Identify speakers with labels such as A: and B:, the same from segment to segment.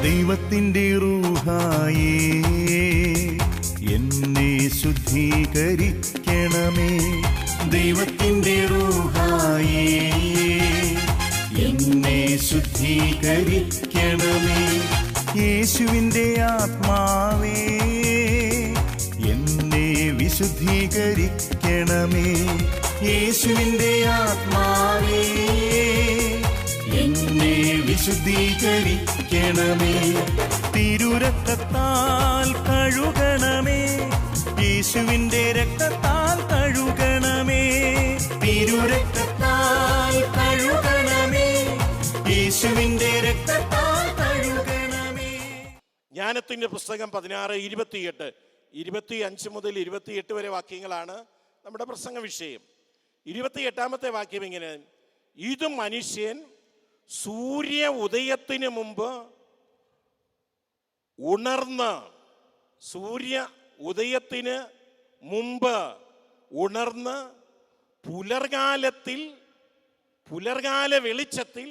A: ദൈവത്തിൻ്റെ റൂഹായേ എന്നെ ശുദ്ധീകരിക്കണമേ. ദൈവത്തിൻ്റെ റൂഹായേ എന്നെ ശുദ്ധീകരിക്കണമേ. യേശുവിൻ്റെ ആത്മാവേ എന്നെ വിശുദ്ധീകരിക്കണമേ. യേശുവിൻ്റെ ആത്മാവേ എന്നെ വിശുദ്ധീകരിക്കണമേ. തിരുരക്തത്താൽ കഴുകണമേ. യേശുവിൻ്റെ രക്തത്താൽ കഴുകണമേ. തിരുരക്തത്താൽ കഴുകണമേ. യേശുവിൻ്റെ രക്തത്താൽ കഴുകണമേ.
B: ജ്ഞാനത്തിൻ്റെ പുസ്തകം 16:28, 25 മുതൽ 28 വരെ വാക്യങ്ങളാണ് നമ്മുടെ പ്രസംഗ വിഷയം. 28-ാമത്തെ വാക്യം ഇങ്ങനെ: ഇത് മനുഷ്യൻ സൂര്യ ഉദയത്തിന് മുമ്പ് ഉണർന്ന് പുലർകാല വെളിച്ചത്തിൽ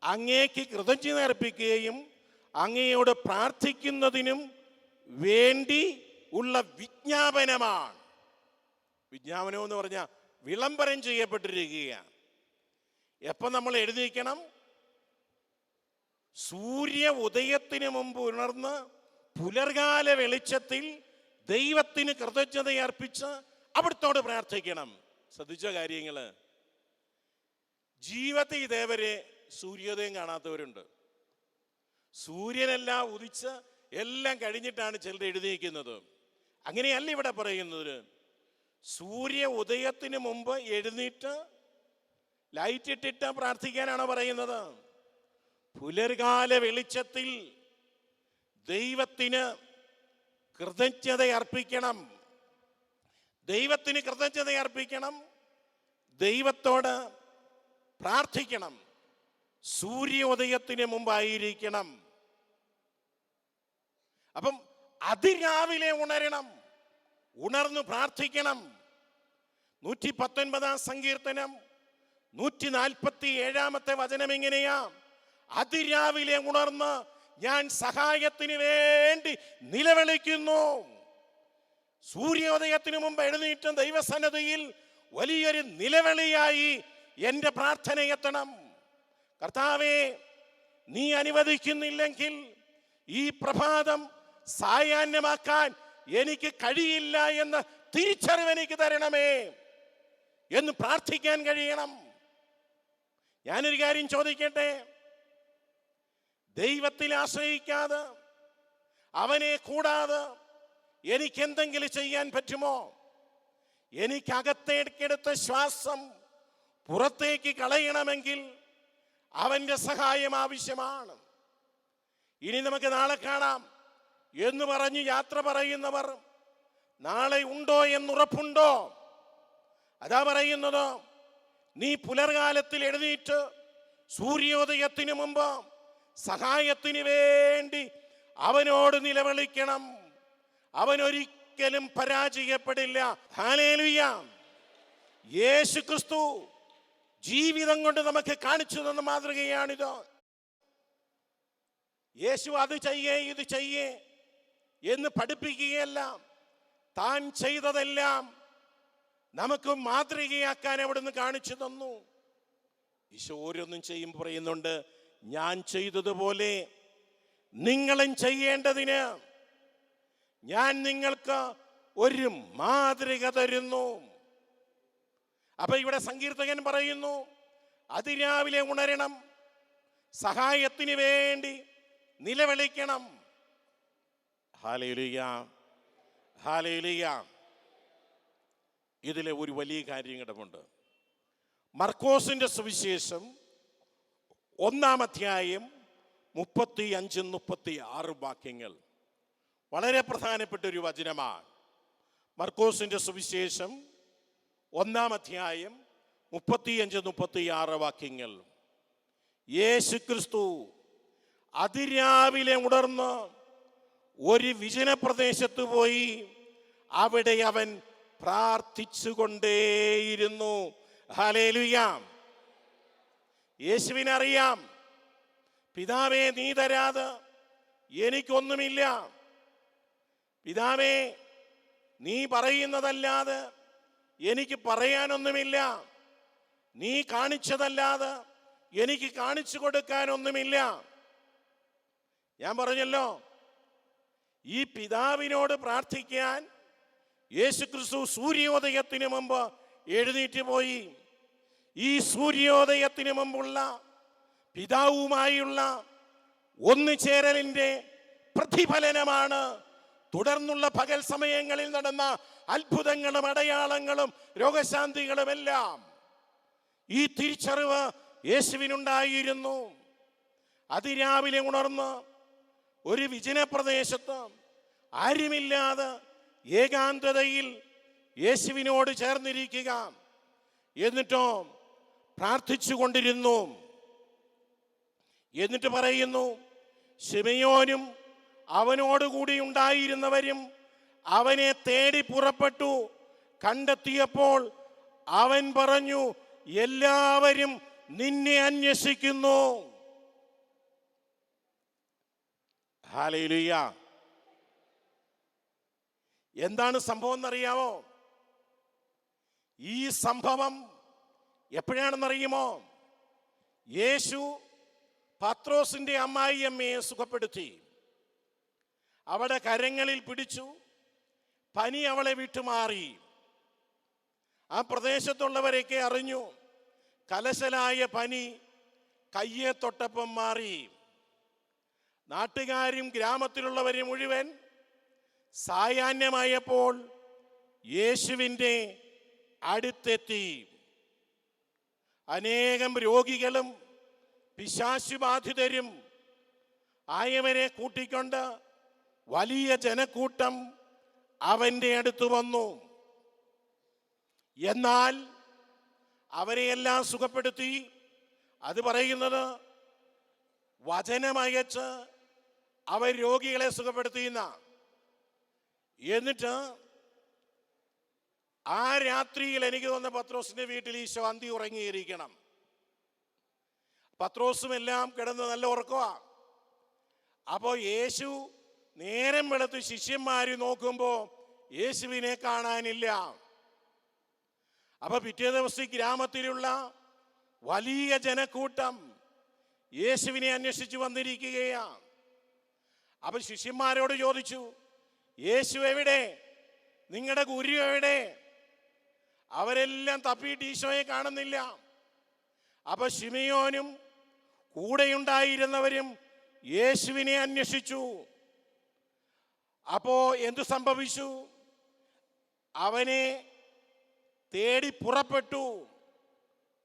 B: അങ്ങേക്ക് കൃതജ്ഞത അർപ്പിക്കുകയും അങ്ങയോട് പ്രാർത്ഥിക്കുന്നതിനും വേണ്ടി ഉള്ള വിജ്ഞാപനമാണ്. വിജ്ഞാപനം എന്ന് പറഞ്ഞാൽ വിളംബരം ചെയ്യപ്പെട്ടിരിക്കുകയാണ്. എപ്പം നമ്മൾ എഴുതിയിരിക്കണം? സൂര്യ ഉദയത്തിന് മുമ്പ് ഉണർന്ന് പുലർകാല വെളിച്ചത്തിൽ ദൈവത്തിന് കൃതജ്ഞത അർപ്പിച്ച് അവിടുത്തോട് പ്രാർത്ഥിക്കണം. ശ്രദ്ധിച്ച കാര്യങ്ങള്, ജീവിതത്തിൽ ഇതേവരെ സൂര്യോദയം കാണാത്തവരുണ്ട്. സൂര്യനെല്ലാം ഉദിച്ച് എല്ലാം കഴിഞ്ഞിട്ടാണ് ചിലർ എഴുതിയിരിക്കുന്നത്. അങ്ങനെയല്ല ഇവിടെ പറയുന്നത്. സൂര്യ ഉദയത്തിന് മുമ്പ് എഴുന്നേറ്റ് ലൈറ്റ് ഇട്ടിട്ട് പ്രാർത്ഥിക്കാനാണ് പറയുന്നത്. പുലർകാല വെളിച്ചത്തിൽ ദൈവത്തിന് കൃതജ്ഞത അർപ്പിക്കണം. ദൈവത്തോട് പ്രാർത്ഥിക്കണം. സൂര്യോദയത്തിന് മുമ്പായിരിക്കണം. അപ്പം അതിരാവിലെ ഉണർന്ന് പ്രാർത്ഥിക്കണം. 119-ാം സങ്കീർത്തനം 147-ാമത്തെ വചനം എങ്ങനെയാ? അതിരാവിലെ ഉണർന്ന് ഞാൻ സഹായത്തിന് വേണ്ടി നിലവിളിക്കുന്നു. സൂര്യോദയത്തിന് മുമ്പ് എഴുന്നേറ്റ് ദൈവസന്നിധിയിൽ വലിയൊരു നിലവിളിയായി എൻ്റെ പ്രാർത്ഥന എത്തണം. കർത്താവേ, നീ അനുവദിക്കുന്നില്ലെങ്കിൽ ഈ പ്രഭാതം സായാഹ്നമാക്കാൻ എനിക്ക് കഴിയില്ല എന്ന് തിരിച്ചറിവ് എനിക്ക് തരണമേ എന്ന് പ്രാർത്ഥിക്കാൻ കഴിയണം. ഞാനൊരു കാര്യം ചോദിക്കട്ടെ, ദൈവത്തിൽ ആശ്രയിക്കാതെ അവനെ കൂടാതെ എനിക്ക് എന്തെങ്കിലും ചെയ്യാൻ പറ്റുമോ? എനിക്കകത്തേക്കെടുത്ത ശ്വാസം പുറത്തേക്ക് കളയണമെങ്കിൽ അവൻ്റെ സഹായം ആവശ്യമാണ്. ഇനി നമുക്ക് നാളെ കാണാം എന്ന് പറഞ്ഞ് യാത്ര പറയുന്നവർ നാളെ ഉണ്ടോ എന്നുറപ്പുണ്ടോ? അതാ പറയുന്നത്, നീ പുലർകാലത്തിൽ എഴുന്നേറ്റ് സൂര്യോദയത്തിന് മുമ്പ് സഹായത്തിന് വേണ്ടി അവനോട് നിലവിളിക്കണം. അവനൊരിക്കലും പരാജയപ്പെടില്ല. ഹല്ലേലൂയ. യേശു ക്രിസ്തു ജീവിതം കൊണ്ട് നമുക്ക് കാണിച്ചു തന്ന മാതൃകയാണിത്. യേശു അത് ചെയ്യേ ഇത് ചെയ്യേ എന്ന് പഠിപ്പിക്കുകയല്ല, താൻ ചെയ്തതെല്ലാം നമുക്ക് മാതൃകയാക്കാൻ അവിടുന്ന് കാണിച്ചു തന്നു. ഈശോ ഓരോന്നും ചെയ്യുമ്പോൾ പറയുന്നുണ്ട്, ഞാൻ ചെയ്തതുപോലെ നിങ്ങളും ചെയ്യേണ്ടതിന് ഞാൻ നിങ്ങൾക്ക് ഒരു മാതൃക തരുന്നു. അപ്പൊ ഇവിടെ സങ്കീർത്തകൻ പറയുന്നു, അതിരാവിലെ ഉണരണം, സഹായത്തിന് വേണ്ടി നിലവിളിക്കണം. Hallelujah, hallelujah. ഇതിലെ ഒരു വലിയ കാര്യം കിടപ്പുണ്ട്. മർക്കോസിന്റെ സുവിശേഷം 1-ാം അധ്യായം 35-36 വാക്യങ്ങൾ വളരെ പ്രധാനപ്പെട്ട ഒരു വചനമാണ്. മർക്കോസിന്റെ സുവിശേഷം 1-ാം അധ്യായം 35-36 വാക്യങ്ങൾ. യേശു ക്രിസ്തു അതിരാവിലെ ഉണർന്ന് ഒരു വിജന പ്രദേശത്ത് പോയി അവിടെ അവൻ പ്രാർത്ഥിച്ചുകൊണ്ടേയിരുന്നു. ഹല്ലേലൂയ. യേശുവിനറിയാം, പിതാവേ, നീ തരാതെ എനിക്കൊന്നുമില്ല. പിതാവേ, നീ പറയുന്നതല്ലാതെ എനിക്ക് പറയാനൊന്നുമില്ല. നീ കാണിച്ചതല്ലാതെ എനിക്ക് കാണിച്ചു കൊടുക്കാനൊന്നുമില്ല. ഞാൻ പറഞ്ഞല്ലോ, ഈ പിതാവിനോട് പ്രാർത്ഥിക്കാൻ യേശുക്രിസ്തു സൂര്യോദയത്തിന് മുമ്പ് എഴുന്നേറ്റ് പോയി. ഈ സൂര്യോദയത്തിന് മുമ്പുള്ള പിതാവുമായുള്ള ഒന്നുചേരലിന്റെ പ്രതിഫലനമാണ് തുടർന്നുള്ള പകൽ സമയങ്ങളിൽ നടന്ന അത്ഭുതങ്ങളും അടയാളങ്ങളും രോഗശാന്തികളുമെല്ലാം. ഈ തിരിച്ചറിവ് യേശുവിനുണ്ടായിരുന്നു. അതിരാവിലെ ഉണർന്ന് ഒരു വിജനപ്രദേശത്ത് ആരുമില്ലാതെ ഏകാന്തതയിൽ യേശുവിനോട് ചേർന്നിരിക്കുക, എന്നിട്ടോ പ്രാർത്ഥിച്ചു കൊണ്ടിരുന്നു. എന്നിട്ട് പറയുന്നു, ശിമയോനും അവനോടുകൂടി ഉണ്ടായിരുന്നവരും അവനെ തേടി പുറപ്പെട്ടു. കണ്ടെത്തിയപ്പോൾ അവൻ പറഞ്ഞു, എല്ലാവരും നിന്നെ അന്വേഷിക്കുന്നു. ഹല്ലേലൂയ. എന്താണ് സംഭവം എന്നറിയാമോ? ഈ സംഭവം എപ്പോഴാണെന്നറിയുമോ? യേശു പത്രോസിന്റെ അമ്മായിയമ്മയെ സുഖപ്പെടുത്തി. അവിടെ കരങ്ങളിൽ പിടിച്ചു. പനി അവളെ വിട്ടുമാറി. ആ പ്രദേശത്തുള്ളവരൊക്കെ അറിഞ്ഞു. കലശലായ പനി കയ്യെ തൊട്ടപ്പം മാറി. നാട്ടുകാരും ഗ്രാമത്തിലുള്ളവരും മുഴുവൻ സായാഹ്നമായപ്പോൾ യേശുവിൻ്റെ അടുത്തെത്തി. അനേകം രോഗികളും പിശാചുബാധിതരും ആയവരെ കൂട്ടിക്കൊണ്ട് വലിയ ജനക്കൂട്ടം അവൻ്റെ അടുത്ത് വന്നു. എന്നാൽ അവരെയെല്ലാം സുഖപ്പെടുത്തി. അത് പറയുന്നത് വചനമയച്ച് അവർ രോഗികളെ സുഖപ്പെടുത്തിയെന്ന. എന്നിട്ട് ആ രാത്രിയിൽ എനിക്ക് തോന്നുന്ന പത്രോസിന്റെ വീട്ടിൽ ഈശോ അന്തി ഉറങ്ങിയിരിക്കണം. പത്രോസും എല്ലാം കിടന്ന് നല്ല ഉറക്കമാ. അപ്പോൾ യേശു നേരം വെളുത്ത് ശിഷ്യന്മാര് നോക്കുമ്പോൾ യേശുവിനെ കാണാനില്ല. അപ്പൊ പിറ്റേ ദിവസം ഗ്രാമത്തിലുള്ള വലിയ ജനക്കൂട്ടം യേശുവിനെ അന്വേഷിച്ച് വന്നിരിക്കുകയാണ്. അപ്പൊ ശിഷ്യന്മാരോട് ചോദിച്ചു, യേശു എവിടെ? നിങ്ങളുടെ ഗുരു എവിടെ? അവരെല്ലാം തപ്പിയിട്ട് ഈശോയെ കാണുന്നില്ല. അപ്പൊ ശിമയോനും കൂടെയുണ്ടായിരുന്നവരും യേശുവിനെ അന്വേഷിച്ചു. അപ്പോ എന്തു സംഭവിച്ചു? അവനെ തേടി പുറപ്പെട്ടു.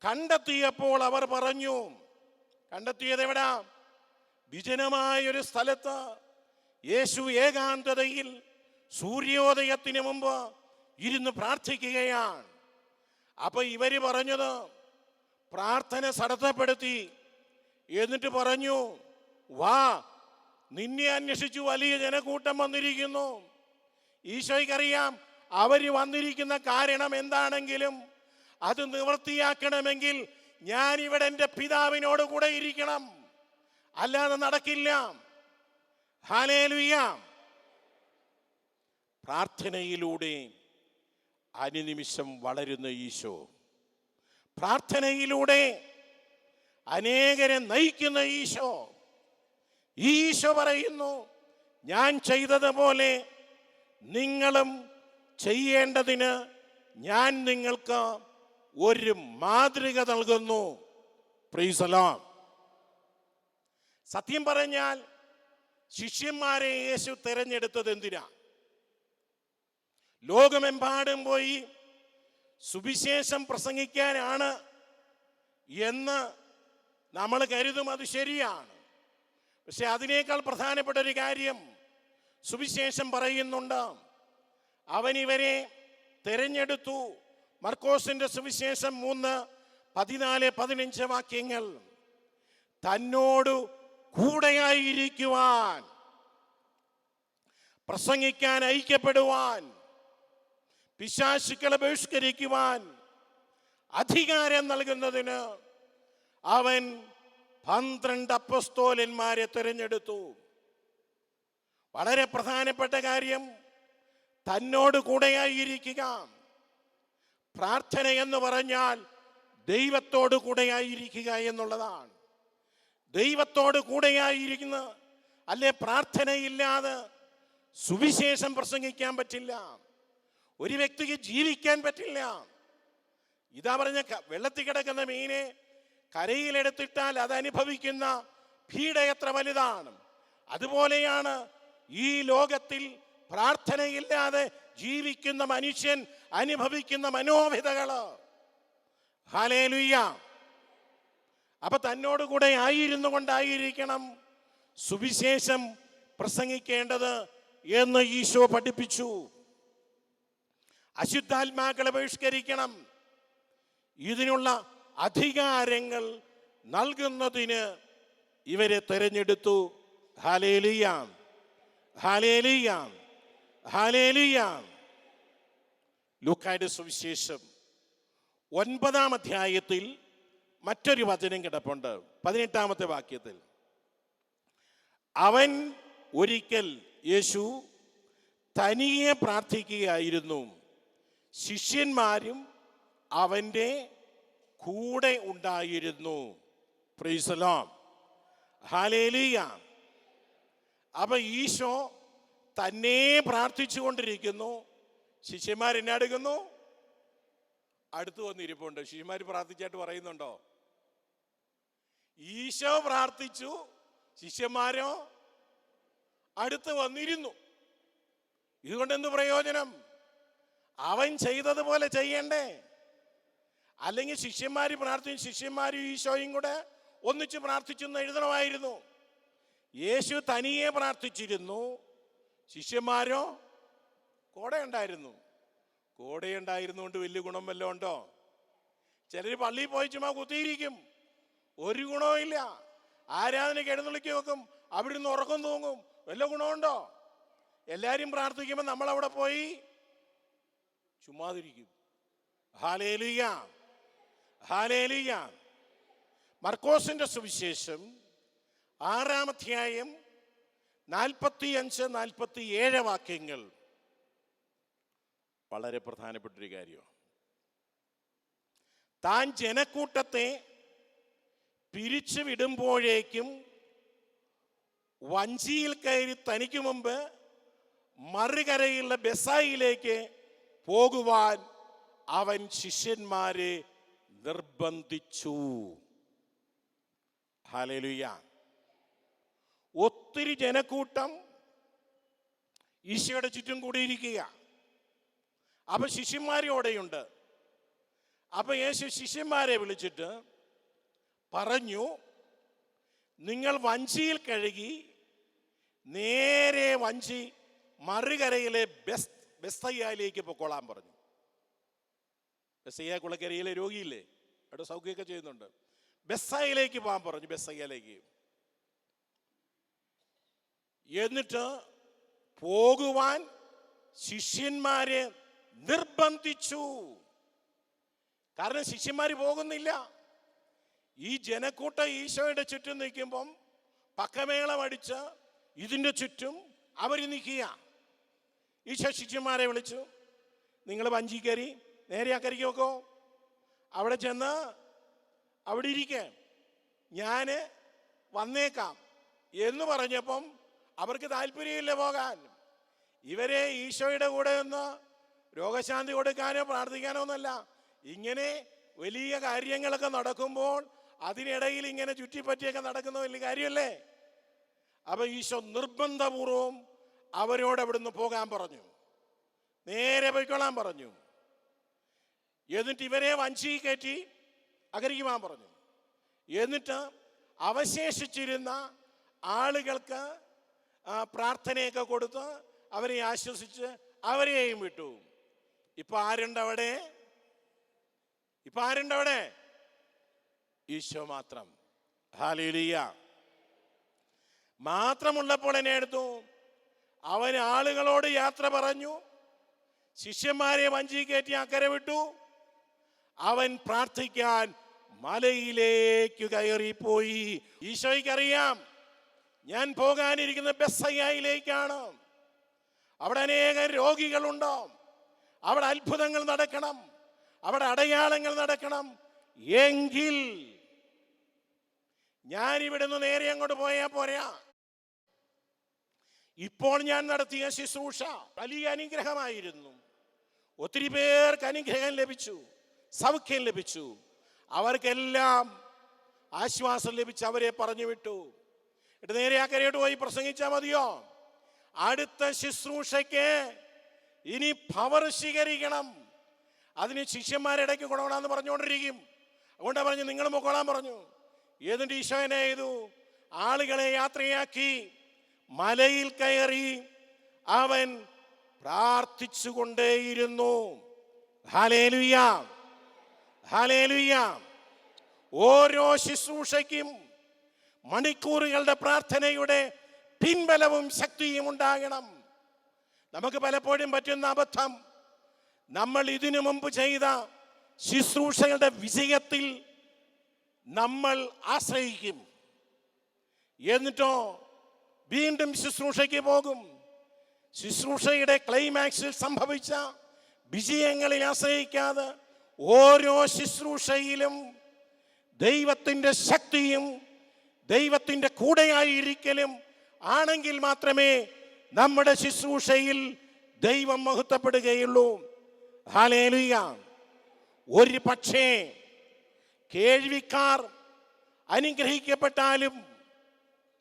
B: കണ്ടെത്തിയപ്പോൾ അവർ പറഞ്ഞു, കണ്ടെത്തിയത് എവിടാ? വിജനമായൊരു സ്ഥലത്ത് യേശു ഏകാന്തതയിൽ സൂര്യോദയത്തിന് മുമ്പ് ഇരുന്ന് പ്രാർത്ഥിക്കുകയാണ്. അപ്പൊ ഇവര് പറഞ്ഞത്, പ്രാർത്ഥന തടസ്സപ്പെടുത്തി. എന്നിട്ട് പറഞ്ഞു, വാ, നിന്നെ അന്വേഷിച്ചു വലിയ ജനക്കൂട്ടം വന്നിരിക്കുന്നു. ഈശോയ്ക്കറിയാം അവര് വന്നിരിക്കുന്ന കാരണം എന്താണെങ്കിലും അത് നിവൃത്തിയാക്കണമെങ്കിൽ ഞാൻ ഇവിടെ എൻ്റെ പിതാവിനോട് കൂടെ ഇരിക്കണം, അല്ലാതെ നടക്കില്ല. ഹല്ലേലൂയ. പ്രാർത്ഥനയിലൂടെ അനുനിമിഷം വളരുന്ന ഈശോ, പ്രാർത്ഥനയിലൂടെ അനേകരെ നയിക്കുന്ന ഈശോ. ഈശോ പറയുന്നു, ഞാൻ ചെയ്തതുപോലെ നിങ്ങളും ചെയ്യേണ്ടതിന് ഞാൻ നിങ്ങൾക്ക് ഒരു മാതൃക നൽകുന്നു. Price the Lord. സത്യം പറഞ്ഞാൽ ശിഷ്യന്മാരെ യേശു തിരഞ്ഞെടുത്തത് എന്തിനാ? ലോകമെമ്പാടും പോയി സുവിശേഷം പ്രസംഗിക്കാനാണ് എന്ന് നമ്മൾ കരുതും. അത് ശരിയാണ്. പക്ഷെ അതിനേക്കാൾ പ്രധാനപ്പെട്ട ഒരു കാര്യം സുവിശേഷം പറയുന്നുണ്ട്. അവൻ ഇവരെ തിരഞ്ഞെടുത്തു. മർക്കോസിന്റെ സുവിശേഷം 3:14-15 വാക്യങ്ങൾ. തന്നോട് കൂടെയായിരിക്കുവാൻ, പ്രസംഗിക്കാൻ ഐക്യപ്പെടുവാൻ, പിശാചുക്കളെ ബഹിഷ്കരിക്കുവാൻ അധികാരം നൽകുന്നതിന് അവൻ 12 അപ്പസ്തോലന്മാരെ തിരഞ്ഞെടുത്തു. വളരെ പ്രധാനപ്പെട്ട കാര്യം തന്നോട് കൂടെയായിരിക്കുക. പ്രാർത്ഥന എന്ന് പറഞ്ഞാൽ ദൈവത്തോട് കൂടെയായിരിക്കുക എന്നുള്ളതാണ്. ദൈവത്തോട് കൂടെയായിരിക്കുന്ന അല്ലെ പ്രാർത്ഥനയില്ലാതെ സുവിശേഷം പ്രസംഗിക്കാൻ പറ്റില്ല. ഒരു വ്യക്തിക്ക് ജീവിക്കാൻ പറ്റില്ല. ഇതാ പറഞ്ഞ വെള്ളത്തിൽ കിടക്കുന്ന മീനെ കരയിലെടുത്തിട്ടാൽ അത് അനുഭവിക്കുന്ന പീഡ എത്ര വലുതാണ്. അതുപോലെയാണ് ഈ ലോകത്തിൽ പ്രാർത്ഥനയില്ലാതെ ജീവിക്കുന്ന മനുഷ്യൻ അനുഭവിക്കുന്ന മനോവിധകള്. ഹല്ലേലൂയ. അപ്പൊ തന്നോട് കൂടെ ആയിരുന്നു കൊണ്ടായിരിക്കണം സുവിശേഷം പ്രസംഗിക്കേണ്ടത് എന്ന് ഈശോ പഠിപ്പിച്ചു. അശുദ്ധാത്മാക്കളെ ബഹിഷ്കരിക്കണം. ഇതിനുള്ള അധികാരങ്ങൾ നൽകുന്നതിന് ഇവരെ തെരഞ്ഞെടുത്തു. Hallelujah, hallelujah, hallelujah. ലൂക്കായുടെ സുവിശേഷം 9-ാം അധ്യായത്തിൽ മറ്റൊരു വചനം കിടപ്പുണ്ട്. 18-ാമത്തെ വാക്യത്തിൽ അവൻ ഒരിക്കൽ യേശു തനിയെ പ്രാർത്ഥിക്കുകയായിരുന്നു. ശിഷ്യന്മാരും അവൻ്റെ കൂടെ ഉണ്ടായിരുന്നു. Price the Lord, hallelujah. അപ്പൊ ഈശോ തന്നെ പ്രാർത്ഥിച്ചു കൊണ്ടിരിക്കുന്നു. ശിഷ്യന്മാരെടുക്കുന്നു, അടുത്ത് വന്നിരിപ്പുണ്ട്. ശിഷ്യന്മാർ പ്രാർത്ഥിച്ചായിട്ട് പറയുന്നുണ്ടോ? ഈശോ പ്രാർത്ഥിച്ചു, ശിഷ്യന്മാരോ അടുത്ത് വന്നിരുന്നു. ഇതുകൊണ്ട് എന്ത് പ്രയോജനം? അവൻ ചെയ്തതുപോലെ ചെയ്യണ്ടേ? അല്ലെങ്കിൽ ശിഷ്യന്മാര് പ്രാർത്ഥിച്ചു, ശിഷ്യന്മാരും ഈശോയും കൂടെ ഒന്നിച്ച് പ്രാർത്ഥിച്ചെന്ന് എഴുതണമായിരുന്നു. യേശു തനിയെ പ്രാർത്ഥിച്ചിരുന്നു, ശിഷ്യന്മാരോ കൂടെ ഉണ്ടായിരുന്നു. കൂടെ ഉണ്ടായിരുന്നുകൊണ്ട് വലിയ ഗുണം വല്ലതും ഉണ്ടോ? ചിലർ പള്ളിയിൽ പോയി ചുമ്മാ കുത്തിയിരിക്കും, ഒരു ഗുണവും ഇല്ല. ആരാധനയ്ക്ക് എഴുന്നള്ളിക്ക് വെക്കും, അവിടെ നിന്ന് ഉറക്കം തൂങ്ങും, വല്ല ഗുണമുണ്ടോ? എല്ലാവരും പ്രാർത്ഥിക്കുമ്പോൾ നമ്മളവിടെ പോയി ചുമ്മാതിരിക്കും. Hallelujah, hallelujah. മർക്കോസിന്റെ സുവിശേഷം 6-ാം അധ്യായം 45-47 വാക്യങ്ങൾ വളരെ പ്രധാനപ്പെട്ടൊരു കാര്യമാണ്. താൻ ജനക്കൂട്ടത്തെ പിരിച്ചു വിടുമ്പോഴേക്കും വഞ്ചിയിൽ കയറി തനിക്ക് മുമ്പ് മറുകരയുള്ള ബെസായിലേക്ക് പോകുവാൻ അവൻ ശിഷ്യന്മാരെ നിർബന്ധിച്ചു. ഹല്ലേലൂയ. ഒത്തിരി ജനക്കൂട്ടം ഈശോയുടെ ചുറ്റും കൂടിയിരിക്കുക. അപ്പൊ ശിഷ്യന്മാരോടെയുണ്ട്. അപ്പൊ യേശു ശിഷ്യന്മാരെ വിളിച്ചിട്ട് പറഞ്ഞു, നിങ്ങൾ വഞ്ചിയിൽ കഴുകി നേരെ വഞ്ചി മറുകരയിലെ ബെസ്തയിലേക്ക് പൊക്കോളാൻ പറഞ്ഞു. ബെസ്തയ കുളക്കരയിലെ രോഗിയില്ലേ, അവിടെ സൗഖ്യമൊക്കെ ചെയ്യുന്നുണ്ട്. ബെസ്സയിലേക്ക് പോകാൻ പറഞ്ഞു, ബെസ്സയിലേക്ക്. എന്നിട്ട് പോകുവാൻ ശിഷ്യന്മാരെ നിർബന്ധിച്ചു. കാരണം ശിഷ്യന്മാര് പോകുന്നില്ല. ഈ ജനക്കൂട്ടം ഈശോയുടെ ചുറ്റും നിൽക്കുമ്പം പക്കമേളം അടിച്ച് ഇതിൻ്റെ ചുറ്റും അവർ നിൽക്കുക. ഈശോ ശിഷ്യന്മാരെ വിളിച്ചു, നിങ്ങൾ വഞ്ചി കയറി നേരെ അക്കരയ്ക്ക് വെക്കോ, അവിടെ ചെന്ന് അവിടെ ഇരിക്കേ, ഞാൻ വന്നേക്കാം എന്ന് പറഞ്ഞപ്പം അവർക്ക് താല്പര്യമില്ല പോകാൻ. ഇവരെ ഈശോയുടെ കൂടെ ഒന്ന് രോഗശാന്തി കൊടുക്കാനോ പ്രാർത്ഥിക്കാനോ ഒന്നല്ല. ഇങ്ങനെ വലിയ കാര്യങ്ങളൊക്കെ നടക്കുമ്പോൾ അതിനിടയിൽ ഇങ്ങനെ ചുറ്റിപ്പറ്റിയൊക്കെ നടക്കുന്ന വലിയ കാര്യമല്ലേ. അപ്പൊ ഈശോ നിർബന്ധപൂർവം അവരോട് അവിടുന്ന് പോകാൻ പറഞ്ഞു, നേരെ പോയിക്കൊള്ളാൻ പറഞ്ഞു. എന്നിട്ട് ഇവരെ വഞ്ചി കയറ്റി അകരയ്ക്ക് പോകാൻ പറഞ്ഞു. എന്നിട്ട് അവശേഷിച്ചിരുന്ന ആളുകൾക്ക് പ്രാർത്ഥനയൊക്കെ കൊടുത്ത് അവരെ ആശ്വസിച്ച് അവരെയും വിട്ടു. ഇപ്പൊ ആരുണ്ടവിടെ? ഇപ്പൊ ആരുണ്ടവിടെ? ഈശോ മാത്രം. ഹല്ലേലൂയ. മാത്രമുള്ളപ്പോൾ എന്നെ എടുത്തു. അവൻ ആളുകളോട് യാത്ര പറഞ്ഞു, ശിഷ്യന്മാരെ വഞ്ചി കയറ്റി അക്കരെ വിട്ടു. അവൻ പ്രാർത്ഥിക്കാൻ മലയിലേക്ക് കയറിപ്പോയി. ഈശോയ്ക്കറിയാം ഞാൻ പോകാനിരിക്കുന്ന ബെത്സയിലേക്കാണ്. അവിടെ അനേകം രോഗികളുണ്ട്. അവിടെ അത്ഭുതങ്ങൾ നടക്കണം, അവിടെ അടയാളങ്ങൾ നടക്കണം. എങ്കിൽ ഞാൻ ഇവിടുന്ന് നേരെ അങ്ങോട്ട് പോയാൽ പോരാ. ഇപ്പോൾ ഞാൻ നടത്തിയ ശുശ്രൂഷ വലിയ അനുഗ്രഹമായിരുന്നു. ഒത്തിരി പേർക്ക് അനുഗ്രഹം ലഭിച്ചു, സൗഖ്യം ലഭിച്ചു. അവർക്കെല്ലാം ആശ്വാസം ലഭിച്ച് അവരെ പറഞ്ഞു വിട്ടു. എന്നിട്ട് നേരെ അക്കരയോട്ട് പോയി പ്രസംഗിച്ചാൽ മതിയോ? അടുത്ത ശുശ്രൂഷയ്ക്ക് ഇനി പവർ സ്വീകരിക്കണം. അതിന് ശിഷ്യന്മാരിടയ്ക്ക് കൊണ്ടുപോകണമെന്ന് പറഞ്ഞുകൊണ്ടിരിക്കും. അതുകൊണ്ടാണ് പറഞ്ഞു നിങ്ങൾ പൊക്കോളാൻ പറഞ്ഞു. എന്നിട്ട് ഈശോ എന്നെ ചെയ്തു? ആളുകളെ യാത്രയാക്കി മലയിൽ കയറി അവൻ പ്രാർത്ഥിച്ചുകൊണ്ടേയിരുന്നു. Hallelujah, hallelujah. ഓരോ ശുശ്രൂഷയ്ക്കും മണിക്കൂറുകളുടെ പ്രാർത്ഥനയുടെ പിൻബലവും ശക്തിയും ഉണ്ടാകണം. നമുക്ക് പലപ്പോഴും പറ്റുന്ന അബദ്ധം, നമ്മൾ ഇതിനു മുമ്പ് ചെയ്ത ശുശ്രൂഷകളുടെ വിജയത്തിൽ നമ്മൾ ആശ്രയിക്കും. എന്നിട്ടോ വീണ്ടും ശുശ്രൂഷയ്ക്ക് പോകും. ശുശ്രൂഷയുടെ ക്ലൈമാക്സിൽ സംഭവിച്ച വിജയങ്ങളിൽ ആശ്രയിക്കാതെ ഓരോ ശുശ്രൂഷയിലും ദൈവത്തിൻ്റെ ശക്തിയും ദൈവത്തിൻ്റെ കൂടെയായിരിക്കലും ആണെങ്കിൽ മാത്രമേ നമ്മുടെ ശുശ്രൂഷയിൽ ദൈവം മഹത്വപ്പെടുകയുള്ളൂ. ഹല്ലേലൂയ. ഒരു പക്ഷേ കേൾവിക്കാർ അനുഗ്രഹിക്കപ്പെട്ടാലും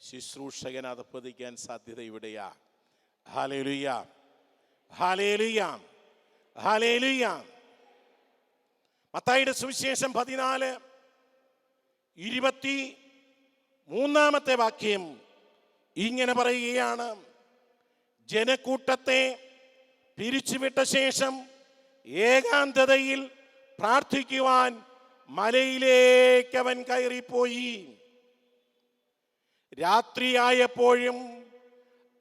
B: ശുശ്രൂഷകൻ അധപ്പതിക്കാൻ സാധ്യത ഇവിടെയാ. Hallelujah, hallelujah, hallelujah. മത്തായിയുടെ സുവിശേഷം 14:23 വാക്യം ഇങ്ങനെ പറയുകയാണ്: ജനക്കൂട്ടത്തെ പിരിച്ചുവിട്ട ശേഷം ഏകാന്തതയിൽ പ്രാർത്ഥിക്കുവാൻ മലയിലേക്ക് അവൻ കയറിപ്പോയി. രാത്രിയായപ്പോഴും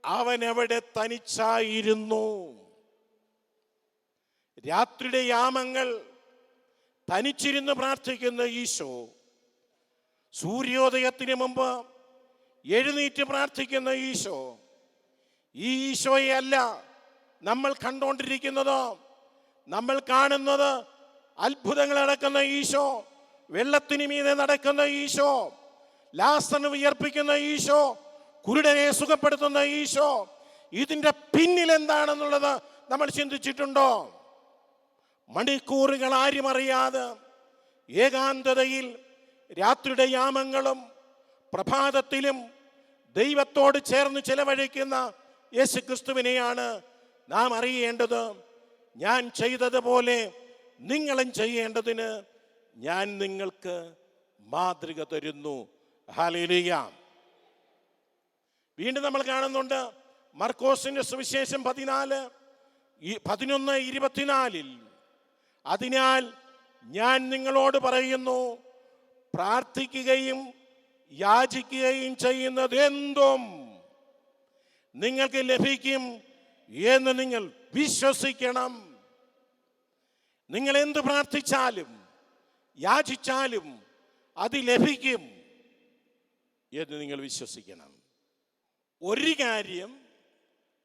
B: അവൻ അവിടെ തനിച്ചായിരുന്നു. രാത്രിയുടെ യാമങ്ങൾ തനിച്ചിരുന്ന് പ്രാർത്ഥിക്കുന്ന ഈശോ, സൂര്യോദയത്തിന് മുമ്പ് എഴുന്നേറ്റ് പ്രാർത്ഥിക്കുന്ന ഈശോ, ഈ ഈശോയെ അല്ല നമ്മൾ കണ്ടുകൊണ്ടിരിക്കുന്നത്. നമ്മൾ കാണുന്നത് അത്ഭുതങ്ങൾ നടക്കുന്ന ഈശോ, വെള്ളത്തിന് മീതെ നടക്കുന്ന ഈശോ, ലാസറിനെ ഉയർപ്പിക്കുന്ന ഈശോ, കുരുടനെ സുഖപ്പെടുത്തുന്ന ഈശോ. ഇതിൻ്റെ പിന്നിൽ എന്താണെന്നുള്ളത് നമ്മൾ ചിന്തിച്ചിട്ടുണ്ടോ? മണിക്കൂറുകൾ ആരും അറിയാതെ ഏകാന്തതയിൽ രാത്രിയുടെ യാമങ്ങളും പ്രഭാതത്തിലും ദൈവത്തോട് ചേർന്ന് ചെലവഴിക്കുന്ന യേശുക്രിസ്തുവിനെയാണ് നാം അറിയേണ്ടത്. ഞാൻ ചെയ്തതുപോലെ നിങ്ങളും ചെയ്യേണ്ടതിന് ഞാൻ നിങ്ങൾക്ക് മാതൃക തരുന്നു. ഹല്ലേലൂയ. വീണ്ടും നമ്മൾ കാണുന്നുണ്ട് മർക്കോസിന്റെ സുവിശേഷം 14:11-24. അതിനാൽ ഞാൻ നിങ്ങളോട് പറയുന്നു, പ്രാർത്ഥിക്കുകയും യാചിക്കുകയും ചെയ്യുന്നത് എന്തും നിങ്ങൾക്ക് ലഭിക്കും എന്ന് നിങ്ങൾ വിശ്വസിക്കണം. നിങ്ങൾ എന്ത് പ്രാർത്ഥിച്ചാലും യാചിച്ചാലും അത് ലഭിക്കും എന്ന് നിങ്ങൾ വിശ്വസിക്കണം. ഒരു കാര്യം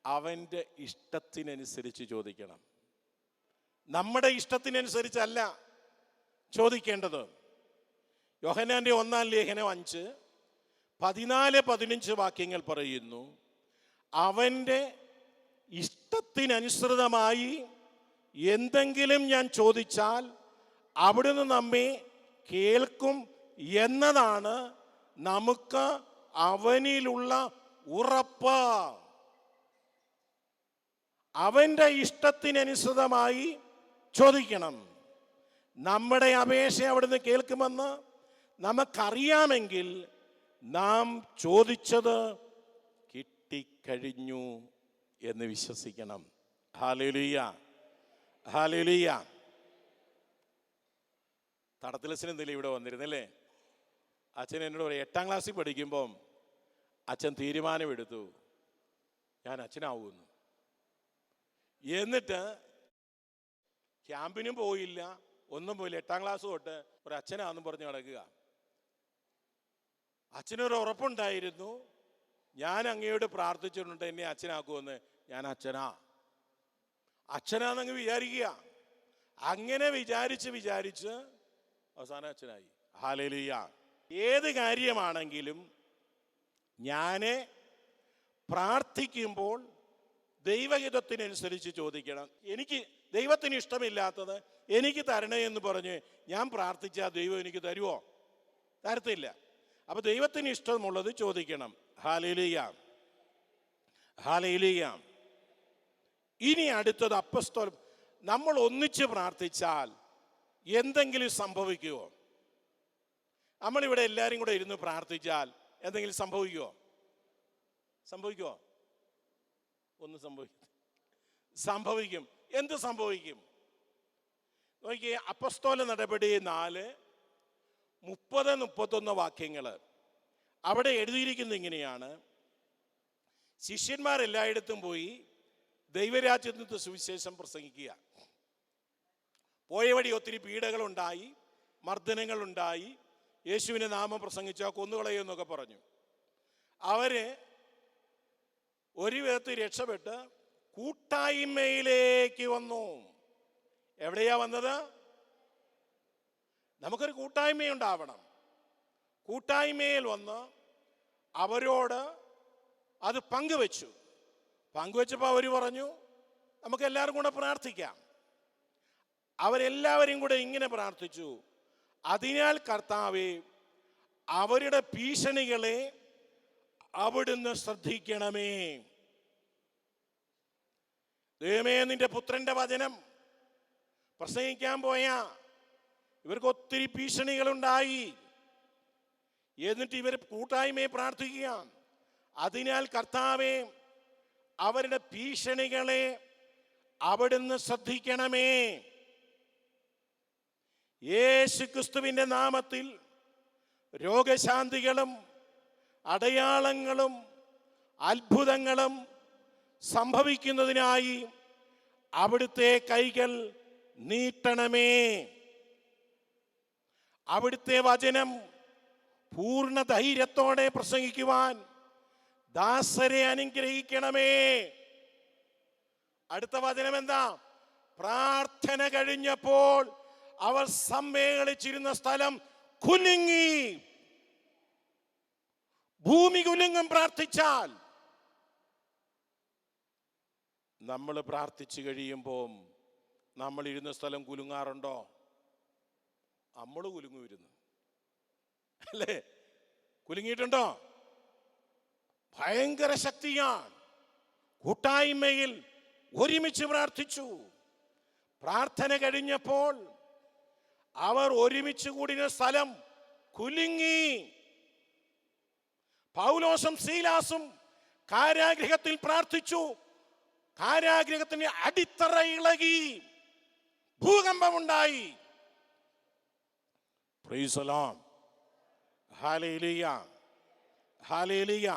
B: അവൻ്റെ ഇഷ്ടത്തിനനുസരിച്ച് ചോദിക്കണം. നമ്മുടെ ഇഷ്ടത്തിനനുസരിച്ചല്ല ചോദിക്കേണ്ടത്. യോഹന്നാന്റെ 1-ാം ലേഖനം 5:14-15 വാക്യങ്ങൾ പറയുന്നു, അവൻ്റെ ഇഷ്ടത്തിനനുസൃതമായി എന്തെങ്കിലും ഞാൻ ചോദിച്ചാൽ അവിടുന്ന് നമ്മെ കേൾക്കും എന്നതാണ് നമുക്ക് അവനിലുള്ള ഉറപ്പ്. അവൻ്റെ ഇഷ്ടത്തിനനുസൃതമായി ചോദിക്കണം. നമ്മുടെ അപേക്ഷ അവിടുന്ന് കേൾക്കുമെന്ന് നമുക്കറിയാമെങ്കിൽ നാം ചോദിച്ചത് കിട്ടിക്കഴിഞ്ഞു എന്ന് വിശ്വസിക്കണം. Hallelujah, hallelujah. തടത്തിലച്ഛൻ എന്തെങ്കിലും ഇവിടെ വന്നിരുന്നല്ലേ? അച്ഛൻ എന്നോട് പറയും, 8-ാം ക്ലാസ്സിൽ പഠിക്കുമ്പം അച്ഛൻ തീരുമാനമെടുത്തു ഞാൻ അച്ഛനാവുമെന്ന്. എന്നിട്ട് ക്യാമ്പിനും പോയില്ല, ഒന്നും പോയില്ല. 8-ാം ക്ലാസ് തൊട്ട് ഒരു അച്ഛനാണെന്നും പറഞ്ഞ് നടക്കുക. അച്ഛനൊരു ഉറപ്പുണ്ടായിരുന്നു, ഞാൻ അങ്ങയോട് പ്രാർത്ഥിച്ചിട്ടുണ്ട് എന്നെ അച്ഛനാക്കുമെന്ന്. ഞാൻ അച്ഛനാന്നങ്ങ് വിചാരിക്കുക. അങ്ങനെ വിചാരിച്ച് അവസാനം അച്ഛനായി. ഹല്ലേലൂയ. ഏത് കാര്യമാണെങ്കിലും ഞാൻ പ്രാർത്ഥിക്കുമ്പോൾ ദൈവഹിതത്തിനനുസരിച്ച് ചോദിക്കണം. എനിക്ക് ദൈവത്തിന് ഇഷ്ടമില്ലാത്തത് എനിക്ക് തരണേ എന്ന് പറഞ്ഞ് ഞാൻ പ്രാർത്ഥിച്ചാൽ ദൈവം എനിക്ക് തരുമോ? തരത്തില്ല. അപ്പൊ ദൈവത്തിന് ഇഷ്ടമുള്ളത് ചോദിക്കണം. Hallelujah, hallelujah. ഇനി അടുത്തത് അപ്പസ്തോലൻ. നമ്മൾ ഒന്നിച്ച് പ്രാർത്ഥിച്ചാൽ എന്തെങ്കിലും സംഭവിക്കുമോ? നമ്മളിവിടെ എല്ലാവരും കൂടെ ഇരുന്ന് പ്രാർത്ഥിച്ചാൽ എന്തെങ്കിലും സംഭവിക്കുമോ? ഒന്നും സംഭവിക്കും. എന്ത് സംഭവിക്കും? നോക്കിയേ, അപ്പസ്തോല നടപടി 4:30-31 വാക്യങ്ങൾ. അവിടെ എഴുതിയിരിക്കുന്നത് ഇങ്ങനെയാണ്: ശിഷ്യന്മാരെല്ലായിടത്തും പോയി ദൈവരാജ്യത്തിന്റെ സുവിശേഷം പ്രസംഗിക്കുക. പോയ വഴി ഒത്തിരി പീഡകളുണ്ടായി, മർദ്ദനങ്ങളുണ്ടായി. യേശുവിന്റെ നാമം പ്രസംഗിച്ചാൽ കൊന്നുകളയുമെന്നൊക്കെ പറഞ്ഞു. അവര് ഒരു വിധത്തിൽ രക്ഷപ്പെട്ട് കൂട്ടായ്മയിലേക്ക് വന്നു. എവിടെയാ വന്നത്? നമുക്കൊരു കൂട്ടായ്മയുണ്ടാവണം. കൂട്ടായ്മയിൽ വന്ന് അവരോട് അത് പങ്കുവെച്ചപ്പോൾ അവർ പറഞ്ഞു നമുക്ക് എല്ലാവരും കൂടെ പ്രാർത്ഥിക്കാം. അവരെല്ലാവരും കൂടെ ഇങ്ങനെ പ്രാർത്ഥിച്ചു: അതിനാൽ കർത്താവേ, അവരുടെ ഭീഷണികളെ അവിടുന്ന് ശ്രദ്ധിക്കണമേ. ദൈവമേ, നിന്റെ പുത്രന്റെ വചനം പ്രസംഗിക്കാൻ പോയ ഇവർക്ക് ഒത്തിരി ഭീഷണികളുണ്ടായി. എന്നിട്ട് ഇവർ കൂട്ടായ്മയെ പ്രാർത്ഥിക്കുക: അതിനാൽ കർത്താവേ, അവരുടെ ഭീഷണികളെ അവിടുന്ന് ശ്രദ്ധിക്കണമേ. യേശു ക്രിസ്തുവിന്റെ നാമത്തിൽ രോഗശാന്തികളും അടയാളങ്ങളും അത്ഭുതങ്ങളും സംഭവിക്കുന്നതിനായി അവിടുത്തെ കൈകൾ നീട്ടണമേ. അവിടുത്തെ വചനം പൂർണ്ണ ധൈര്യത്തോടെ പ്രസംഗിക്കുവാൻ ദാസരെ അനുഗ്രഹിക്കണമേ. അടുത്ത വചനം എന്താ? പ്രാർത്ഥന കഴിഞ്ഞപ്പോൾ അവർ സമ്മേളിച്ചിരുന്ന സ്ഥലം കുലുങ്ങി. ഭൂമി കുലുങ്ങും പ്രാർത്ഥിച്ചാൽ. നമ്മൾ പ്രാർത്ഥിച്ചു കഴിയുമ്പോൾ നമ്മൾ ഇരുന്ന സ്ഥലം കുലുങ്ങാറുണ്ടോ? നമ്മൾ കുലുങ്ങുമായിരുന്നു അല്ലേ? കുലുങ്ങിയിട്ടുണ്ടോ? ഭയങ്കര ശക്തിയാണ്. കൂട്ടായ്മയിൽ ഒരുമിച്ച് പ്രാർത്ഥിച്ചു. പ്രാർത്ഥന കഴിഞ്ഞപ്പോൾ അവർ ഒരുമിച്ച് കൂടിയ സ്ഥലം കുലുങ്ങി. പൗലോസും സീലാസും കാരാഗൃഹത്തിൽ പ്രാർത്ഥിച്ചു. കാരാഗൃഹത്തിന് അടിത്തറ ഇളകി, ഭൂകമ്പമുണ്ടായി. Praise the Lord. ഹല്ലേലൂയ, ഹല്ലേലൂയ.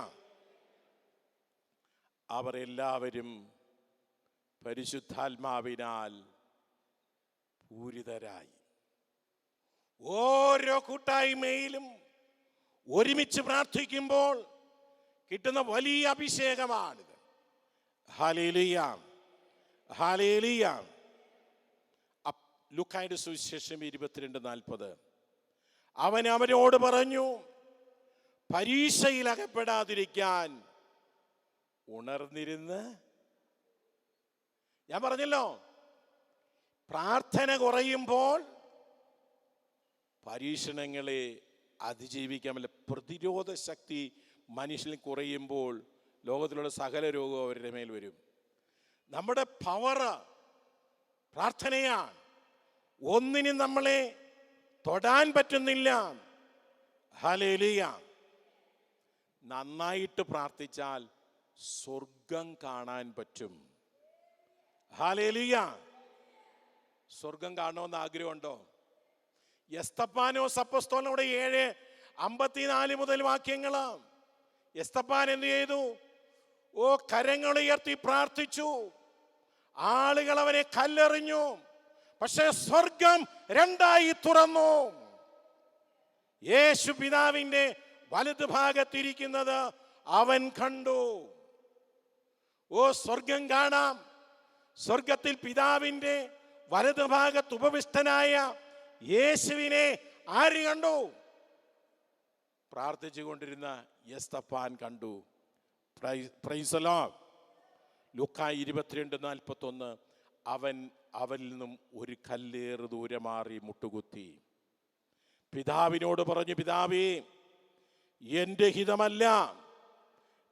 B: അവർ എല്ലാവരും പരിശുദ്ധാത്മാവിനാൽ പൂരിതരായി. ഓരോ കൂട്ടായ്മയിലും ഒരുമിച്ച് പ്രാർത്ഥിക്കുമ്പോൾ കിട്ടുന്ന വലിയ അഭിഷേകമാണിത്. Hallelujah, hallelujah. ലൂക്കായുടെ സുവിശേഷം 22:40. അവൻ അവരോട് പറഞ്ഞു, പരീക്ഷയിൽ അകപ്പെടാതിരിക്കാൻ ഉണർന്നിരുന്ന്. ഞാൻ പറഞ്ഞല്ലോ, പ്രാർത്ഥന കുറയുമ്പോൾ പരീക്ഷണങ്ങളെ അതിജീവിക്കാൻ പറ്റില്ല. പ്രതിരോധ ശക്തി മനുഷ്യനിൽ കുറയുമ്പോൾ ലോകത്തിലുള്ള സകല രോഗവും അവരുടെ മേൽ വരും. നമ്മുടെ പവർ പ്രാർത്ഥനയാണ്. ഒന്നിനും നമ്മളെ തൊടാൻ പറ്റുന്നില്ല. ഹല്ലേലൂയ. നന്നായിട്ട് പ്രാർത്ഥിച്ചാൽ സ്വർഗം കാണാൻ പറ്റും. ഹല്ലേലൂയ. സ്വർഗം കാണണമെന്ന് ആഗ്രഹമുണ്ടോ? എസ്തപ്പാനോസ് അപ്പോസ്തലനോട് 7:54 മുതൽ വാക്യങ്ങള്. എസ്തപ്പാൻ എന്ത് ചെയ്തു? കരങ്ങളുയർത്തി പ്രാർത്ഥിച്ചു. ആളുകൾ അവനെ കല്ലെറിഞ്ഞു. പക്ഷെ സ്വർഗം രണ്ടായി തുറന്നു. യേശു പിതാവിന്റെ വലതു ഭാഗത്തിരിക്കുന്നത് അവൻ കണ്ടു. ഓ, സ്വർഗം കാണാം. സ്വർഗത്തിൽ പിതാവിൻ്റെ വലതുഭാഗത്ത് ഉപവിഷ്ടനായ യേശുവിനെ ആര് കണ്ടു? പ്രാർത്ഥിച്ചു കൊണ്ടിരുന്ന യെസ്തപ്പാൻ കണ്ടു. Praise the Lord. ലൂക്കാ 22:41. അവൻ അവനിൽ നിന്നും ഒരു കല്ലേറ് ദൂരെ മാറി മുട്ടുകുത്തി പിതാവിനോട് പറഞ്ഞു, പിതാവേ, എൻ്റെ ഹിതമല്ല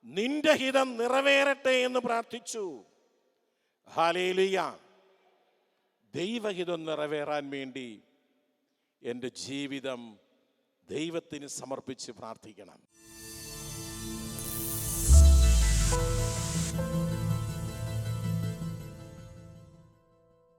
B: നിന്റെ ഹിതം നിറവേറട്ടെ എന്ന് പ്രാർത്ഥിച്ചു. ഹല്ലേലൂയ. ദൈവഹിതം നിറവേറാൻ വേണ്ടി എൻ്റെ ജീവിതം ദൈവത്തിന് സമർപ്പിച്ച് പ്രാർത്ഥിക്കണം.